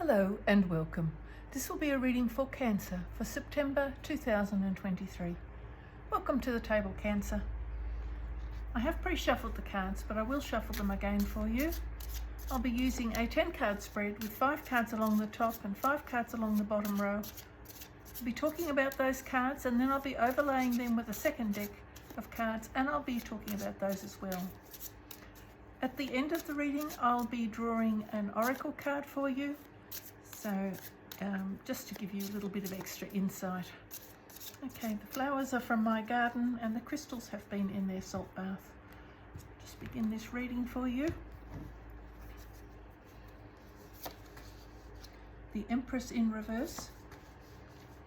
Hello and welcome. This will be a reading for Cancer for September 2023. Welcome to the table, Cancer. I have pre-shuffled the cards, but I will shuffle them again for you. I'll be using a 10-card spread with 5 cards along the top and 5 cards along the bottom row. I'll be talking about those cards and then I'll be overlaying them with a second deck of cards, and I'll be talking about those as well. At the end of the reading, I'll be drawing an oracle card for you. So just to give you a little bit of extra insight. Okay, the flowers are from my garden and the crystals have been in their salt bath. Just begin this reading for you. The Empress in reverse.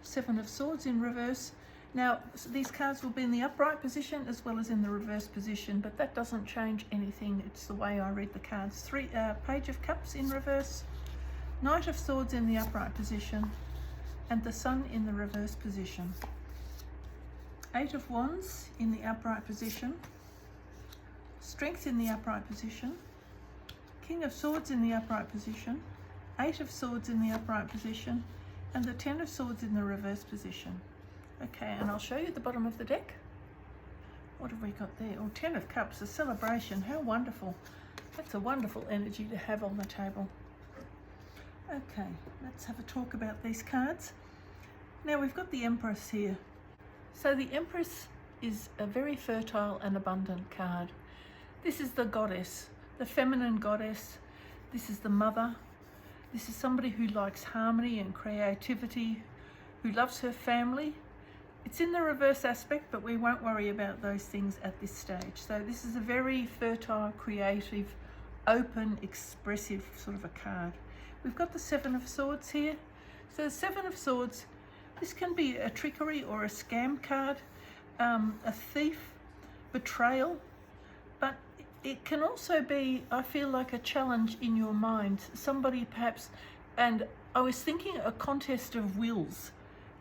7 of Swords in reverse. Now, these cards will be in the upright position as well as in the reverse position, but that doesn't change anything. It's the way I read the cards. Page of Cups in reverse. Knight of Swords in the upright position and the Sun in the reverse position. 8 of Wands in the upright position. Strength in the upright position. King of Swords in the upright position. 8 of Swords in the upright position and the 10 of Swords in the reverse position. Okay, and I'll show you the bottom of the deck. What have we got there? Oh, 10 of Cups, a celebration. How wonderful. That's a wonderful energy to have on the table. Okay, let's have a talk about these cards. Now we've got the Empress here. So the Empress is a very fertile and abundant card. This is the goddess, the feminine goddess. This is the mother. This is somebody who likes harmony and creativity, who loves her family. It's in the reverse aspect, but we won't worry about those things at this stage. So this is a very fertile, creative, open, expressive sort of a card. We've got the 7 of Swords here. So the 7 of Swords, this can be a trickery or a scam card, a thief, betrayal, but it can also be, I feel like, a challenge in your mind. Somebody perhaps, and I was thinking a contest of wills,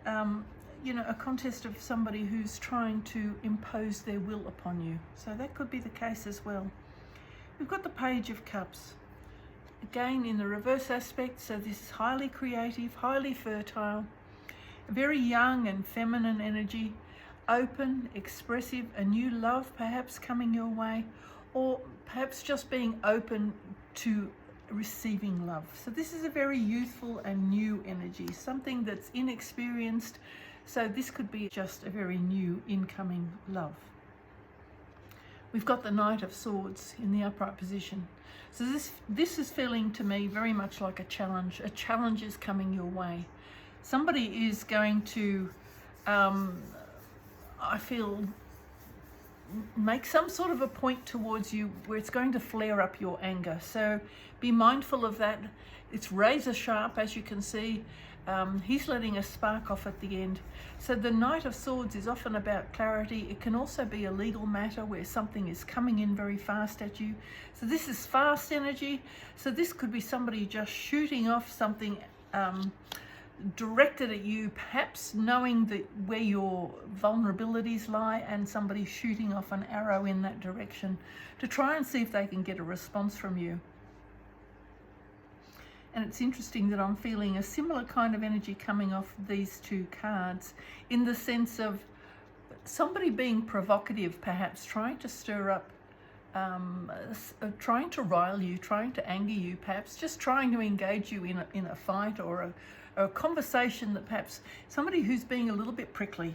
a contest of somebody who's trying to impose their will upon you. So that could be the case as well. We've got the Page of Cups. Again, in the reverse aspect, so this is highly creative, highly fertile, a very young and feminine energy, open, expressive, a new love perhaps coming your way, or perhaps just being open to receiving love. So this is a very youthful and new energy, something that's inexperienced. So this could be just a very new incoming love. We've got the Knight of Swords in the upright position. So this is feeling to me very much like a challenge. A challenge is coming your way. Somebody is going to, I feel, make some sort of a point towards you where it's going to flare up your anger. So be mindful of that. It's razor sharp, as you can see. He's letting a spark off at the end. So the Knight of Swords is often about clarity. It can also be a legal matter where something is coming in very fast at you. So this is fast energy. So this could be somebody just shooting off something directed at you, perhaps knowing where your vulnerabilities lie, and somebody shooting off an arrow in that direction to try and see if they can get a response from you. And it's interesting that I'm feeling a similar kind of energy coming off these 2 cards, in the sense of somebody being provocative, perhaps trying to stir up, trying to rile you, trying to anger you, perhaps just trying to engage you in a fight or a conversation, that perhaps somebody who's being a little bit prickly.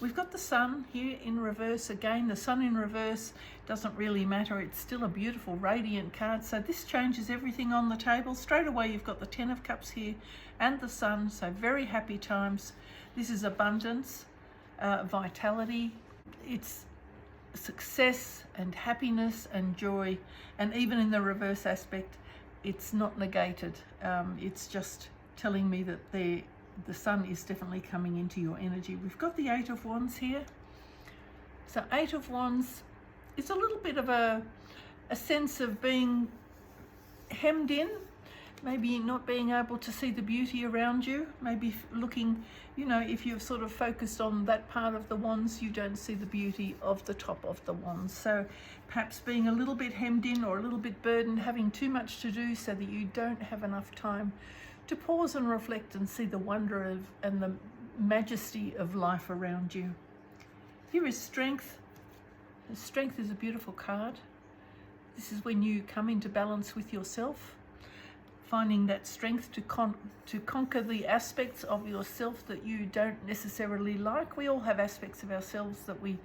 We've got the Sun here in reverse. Again, the Sun in reverse doesn't really matter. It's still a beautiful, radiant card. So this changes everything on the table. Straight away, you've got the 10 of Cups here and the Sun. So very happy times. This is abundance, vitality. It's success and happiness and joy. And even in the reverse aspect, it's not negated. It's just telling me that the Sun is definitely coming into your energy. We've got the 8 of Wands here. So 8 of Wands is a little bit of a sense of being hemmed in, maybe not being able to see the beauty around you, maybe looking, you know, if you've sort of focused on that part of the wands, you don't see the beauty of the top of the wands. So perhaps being a little bit hemmed in or a little bit burdened, having too much to do so that you don't have enough time to pause and reflect and see the wonder of and the majesty of life around you. Here is strength. Strength is a beautiful card. This is when you come into balance with yourself, finding that strength to conquer the aspects of yourself that you don't necessarily like. We all have aspects of ourselves that we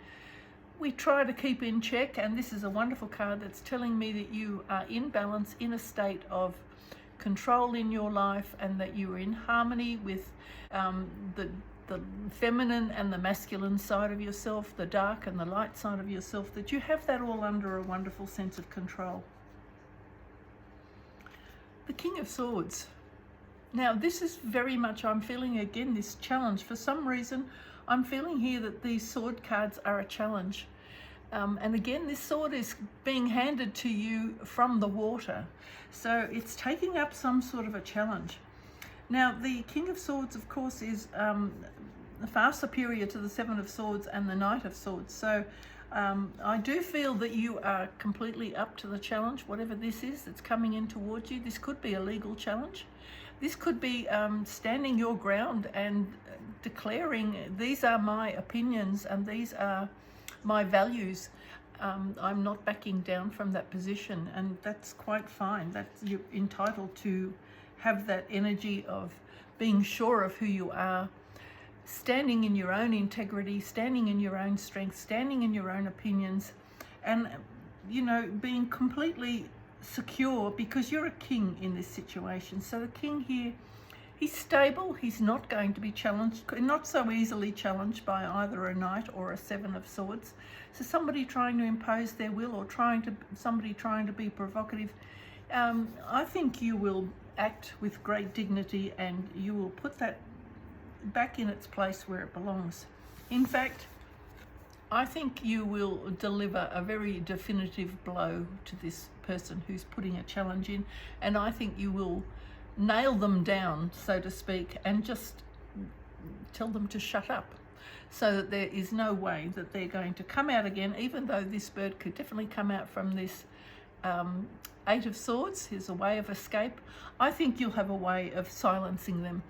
try to keep in check, and this is a wonderful card that's telling me that you are in balance, in a state of control in your life, and that you are in harmony with the feminine and the masculine side of yourself, the dark and the light side of yourself, that you have that all under a wonderful sense of control. The King of Swords. Now this is very much, I'm feeling again this challenge. For some reason I'm feeling here that these sword cards are a challenge. And again, this sword is being handed to you from the water. So it's taking up some sort of a challenge. Now the King of Swords, of course, is far superior to the Seven of Swords and the Knight of Swords. So I do feel that you are completely up to the challenge, whatever this is that's coming in towards you. This could be a legal challenge. This could be standing your ground and declaring, these are my opinions and these are my values. I'm not backing down from that position, and that's quite fine. You're entitled to have that energy of being sure of who you are, standing in your own integrity, standing in your own strength, standing in your own opinions, and, you know, being completely secure, because you're a king in this situation. So the king here, he's stable. He's not going to be challenged, not so easily challenged by either a knight or a Seven of Swords. So somebody trying to impose their will, or somebody trying to be provocative, I think you will act with great dignity, and you will put that back in its place where it belongs. In fact, I think you will deliver a very definitive blow to this person who's putting a challenge in, and I think you will nail them down, so to speak, and just tell them to shut up, so that there is no way that they're going to come out again, even though this bird could definitely come out from this Eight of Swords. Is a way of escape. I think you'll have a way of silencing them.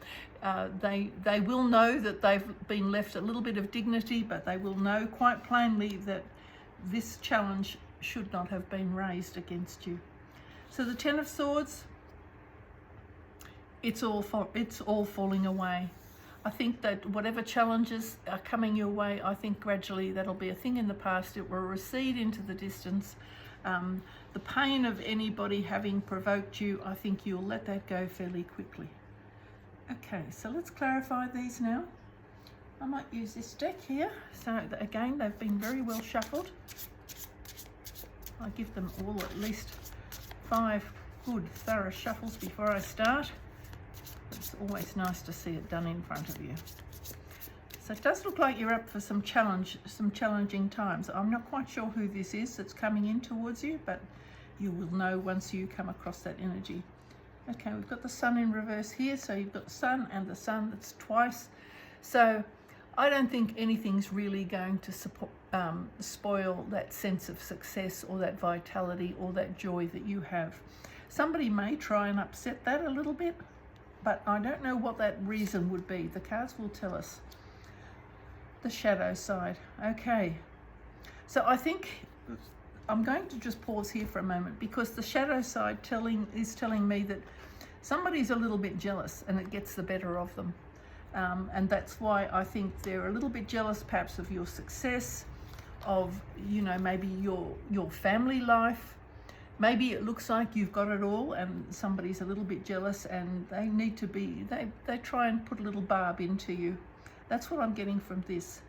They will know that they've been left a little bit of dignity, but they will know quite plainly that this challenge should not have been raised against you. So the Ten of Swords, it's all falling away. I think that whatever challenges are coming your way, I think gradually that'll be a thing in the past. It will recede into the distance. The pain of anybody having provoked you, I think you'll let that go fairly quickly. Okay, so let's clarify these now. I might use this deck here. So again, they've been very well shuffled. I give them all at least 5 good thorough shuffles before I start. It's always nice to see it done in front of you. So it does look like you're up for some challenging times. I'm not quite sure who this is that's coming in towards you, but you will know once you come across that energy. Okay, we've got the Sun in reverse here, so you've got the Sun and the Sun, that's twice. So I don't think anything's really going to spoil that sense of success or that vitality or that joy that you have. Somebody may try and upset that a little bit, but I don't know what that reason would be. The cards will tell us. The shadow side. Okay, so I think I'm going to just pause here for a moment, because the shadow side is telling me that somebody's a little bit jealous and it gets the better of them, and that's why I think they're a little bit jealous perhaps of your success, of, you know, maybe your family life. Maybe it looks like you've got it all and somebody's a little bit jealous, and they need to be, they try and put a little barb into you. That's what I'm getting from this.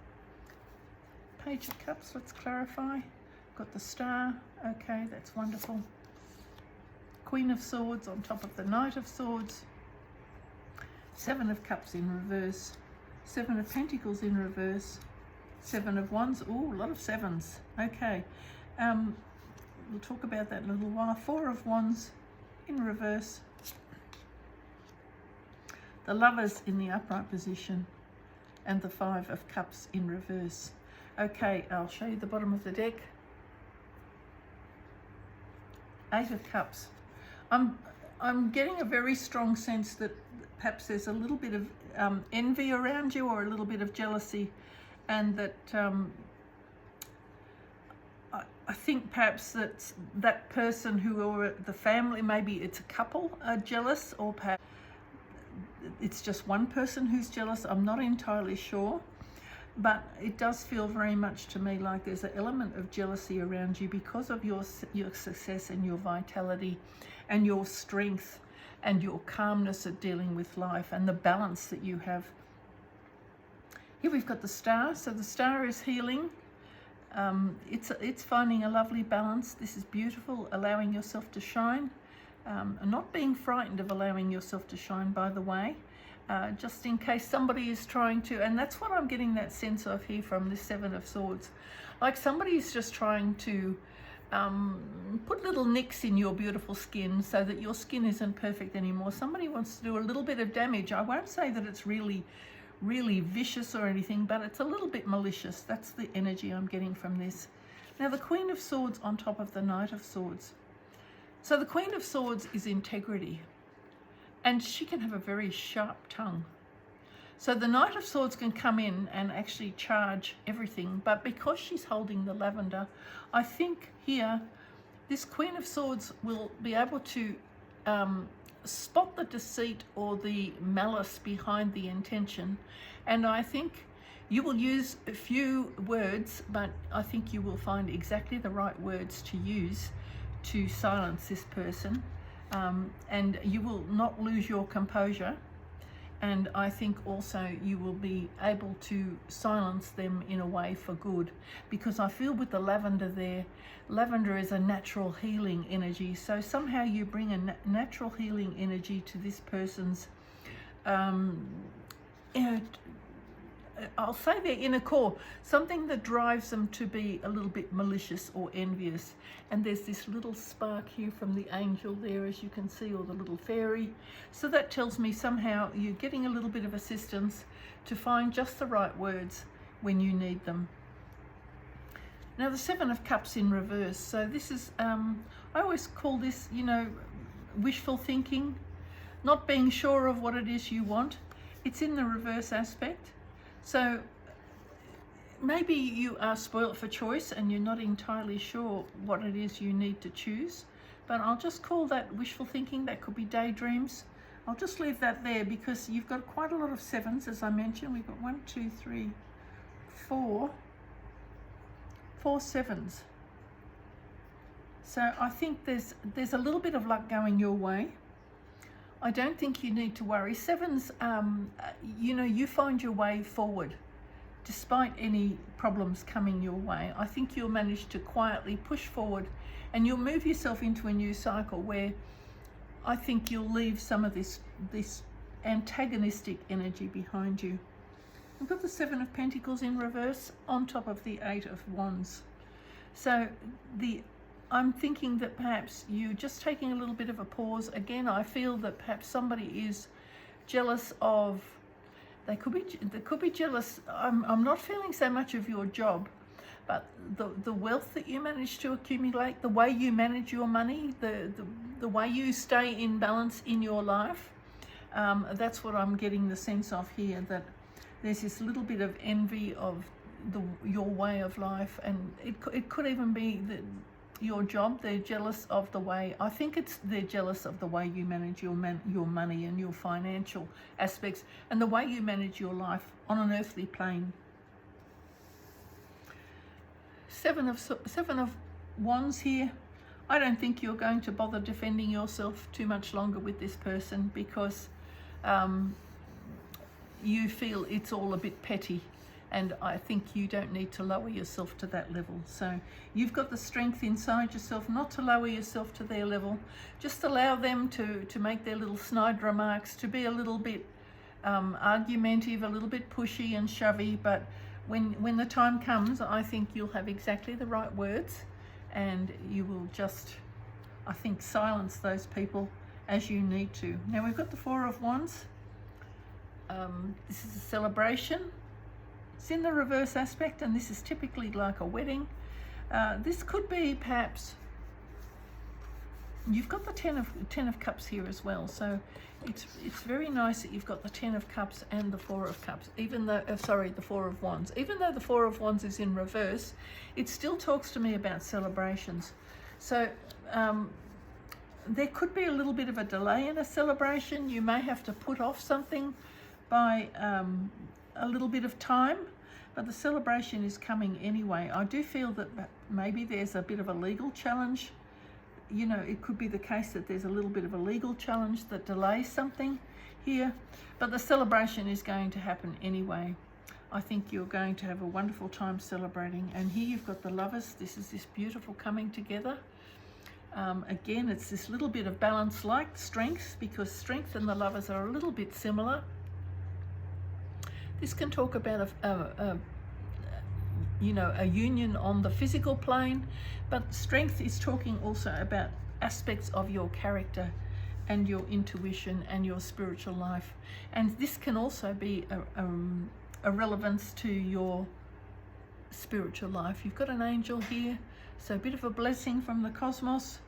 Page of Cups, let's clarify. Got the Star. Okay, that's wonderful. Queen of Swords on top of the Knight of Swords. 7 of Cups in reverse. 7 of Pentacles in reverse. 7 of Wands. Ooh, a lot of 7s. Okay. We'll talk about that in a little while. 4 of Wands in reverse. the Lovers in the upright position, and the Five of Cups in reverse. Okay, I'll show you the bottom of the deck. Eight of Cups. I'm getting a very strong sense that perhaps there's a little bit of envy around you, or a little bit of jealousy, and that I think perhaps that person who, or the family, maybe it's a couple are jealous, or perhaps it's just one person who's jealous. I'm not entirely sure, but it does feel very much to me like there's an element of jealousy around you because of your success and your vitality and your strength and your calmness at dealing with life and the balance that you have. Here we've got the Star. So the Star is healing. It's finding a lovely balance. This is beautiful, allowing yourself to shine, not being frightened of allowing yourself to shine, by the way, just in case somebody is trying to, and that's what I'm getting that sense of here from this Seven of Swords, like somebody is just trying to put little nicks in your beautiful skin so that your skin isn't perfect anymore. Somebody wants to do a little bit of damage. I won't say that it's really vicious or anything, but it's a little bit malicious. That's the energy I'm getting from this. Now the Queen of Swords on top of the Knight of Swords. So the Queen of Swords is integrity, and she can have a very sharp tongue. So the Knight of Swords can come in and actually charge everything, but because she's holding the lavender, I think here this Queen of Swords will be able to spot the deceit or the malice behind the intention, and I think you will use a few words, but I think you will find exactly the right words to use to silence this person, and you will not lose your composure. And I think also you will be able to silence them in a way for good, because I feel with the lavender there, lavender is a natural healing energy. So somehow you bring a natural healing energy to this person's, I'll say their inner core, something that drives them to be a little bit malicious or envious. And there's this little spark here from the angel there, as you can see, or the little fairy. So that tells me somehow you're getting a little bit of assistance to find just the right words when you need them. Now the Seven of Cups in reverse. So this is, I always call this, wishful thinking, not being sure of what it is you want. It's in the reverse aspect. So maybe you are spoilt for choice and you're not entirely sure what it is you need to choose, but I'll just call that wishful thinking. That could be daydreams. I'll just leave that there because you've got quite a lot of sevens, as I mentioned. We've got 1, 2, 3, 4 sevens. So I think there's a little bit of luck going your way. I don't think you need to worry. Sevens, you find your way forward despite any problems coming your way. I think you'll manage to quietly push forward and you'll move yourself into a new cycle where I think you'll leave some of this antagonistic energy behind you. We've got the Seven of Pentacles in reverse on top of the Eight of Wands. So I'm thinking that perhaps you're just taking a little bit of a pause. Again, I feel that perhaps somebody is jealous of, they could be jealous. I'm not feeling so much of your job, but the wealth that you manage to accumulate, the way you manage your money, the way you stay in balance in your life. That's what I'm getting the sense of here, that there's this little bit of envy of your way of life, and it could even be that your job, they're jealous of the way, I think they're jealous of the way you manage your money and your financial aspects and the way you manage your life on an earthly plane. Seven of Wands here. I don't think you're going to bother defending yourself too much longer with this person because you feel it's all a bit petty. And I think you don't need to lower yourself to that level. So you've got the strength inside yourself not to lower yourself to their level. Just allow them to make their little snide remarks, to be a little bit argumentative, a little bit pushy and shovey. But when the time comes, I think you'll have exactly the right words and you will just, I think, silence those people as you need to. Now we've got the Four of Wands. This is a celebration. It's in the reverse aspect, and this is typically like a wedding. This could be perhaps, you've got the Ten of Cups here as well, so it's very nice that you've got the Ten of Cups and the Four of Cups, even though, the Four of Wands. Even though the Four of Wands is in reverse, it still talks to me about celebrations. So there could be a little bit of a delay in a celebration. You may have to put off something by a little bit of time, but the celebration is coming anyway. I do feel that maybe there's a bit of a legal challenge. You know, it could be the case that there's a little bit of a legal challenge that delays something here, but the celebration is going to happen anyway. I think you're going to have a wonderful time celebrating. And here you've got the Lovers. This is this beautiful coming together. Again, it's this little bit of balance, like Strength, because Strength and the Lovers are a little bit similar. This can talk about a union on the physical plane, but Strength is talking also about aspects of your character and your intuition and your spiritual life. And this can also be a relevance to your spiritual life. You've got an angel here, so a bit of a blessing from the cosmos.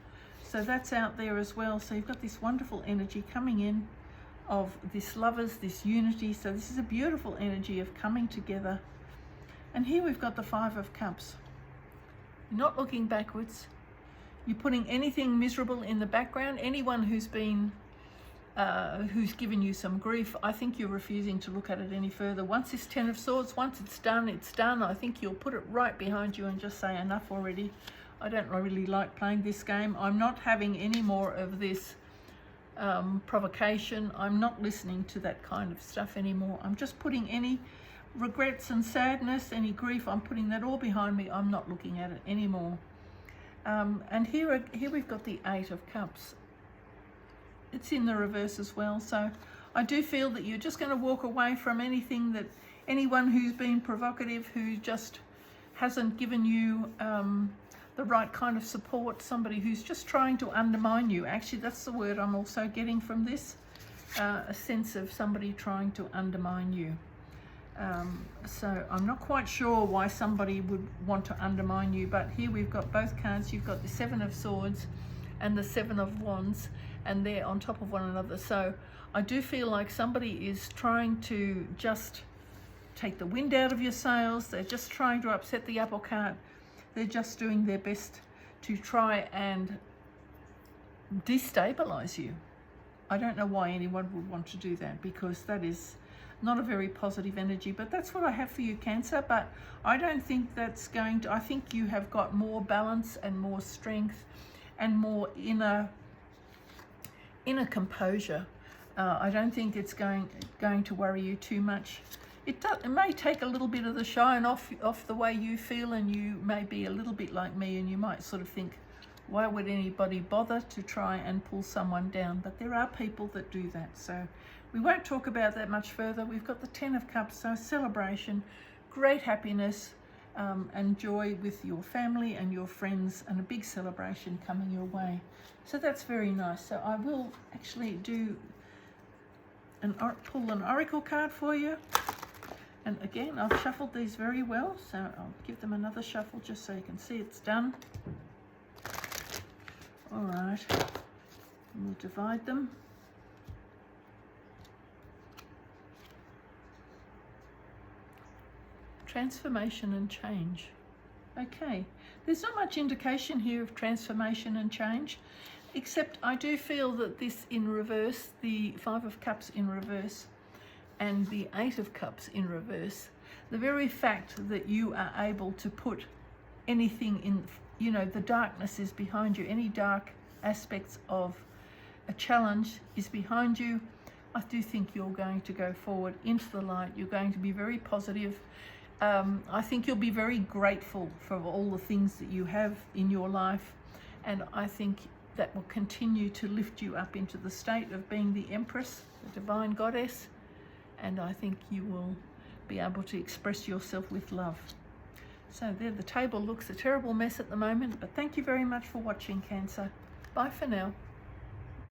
So that's out there as well. So you've got this wonderful energy coming in of this Lovers, this unity. So this is a beautiful energy of coming together. And here we've got the Five of Cups. You're not looking backwards. You're putting anything miserable in the background. Anyone who's been, who's given you some grief, I think you're refusing to look at it any further. Once this Ten of Swords, once it's done, it's done. I think you'll put it right behind you and just say enough already. I don't really like playing this game. I'm not having any more of this provocation. I'm not listening to that kind of stuff anymore. I'm just putting any regrets and sadness, any grief, I'm putting that all behind me. I'm not looking at it anymore. And here we've got the Eight of Cups. It's in the reverse as well. So I do feel that you're just going to walk away from anything that anyone who's been provocative, who just hasn't given you the right kind of support, somebody who's just trying to undermine you. Actually, that's the word I'm also getting from this, a sense of somebody trying to undermine you. So I'm not quite sure why somebody would want to undermine you, but here we've got both cards. You've got the Seven of Swords and the Seven of Wands, and they're on top of one another. So I do feel like somebody is trying to just take the wind out of your sails. They're just trying to upset the apple cart. They're just doing their best to try and destabilize you. I don't know why anyone would want to do that, because that is not a very positive energy, but that's what I have for you, Cancer. But I don't think that's going to, I think you have got more balance and more strength and more inner composure. I don't think it's going to worry you too much. It may take a little bit of the shine off the way you feel, and you may be a little bit like me, and you might sort of think, why would anybody bother to try and pull someone down? But there are people that do that. So we won't talk about that much further. We've got the Ten of Cups, so celebration, great happiness and joy with your family and your friends, and a big celebration coming your way. So that's very nice. So I will actually do pull an oracle card for you. And again, I've shuffled these very well, so I'll give them another shuffle just so you can see it's done. All right, we'll divide them. Transformation and change. Okay, there's not much indication here of transformation and change, except I do feel that this in reverse, the Five of Cups in reverse and the Eight of Cups in reverse, the very fact that you are able to put anything in, you know, the darkness is behind you, any dark aspects of a challenge is behind you. I do think you're going to go forward into the light. You're going to be very positive. I think you'll be very grateful for all the things that you have in your life, and I think that will continue to lift you up into the state of being the Empress, the divine goddess, and I think you will be able to express yourself with love. So there, the table looks a terrible mess at the moment, but thank you very much for watching, Cancer. Bye for now.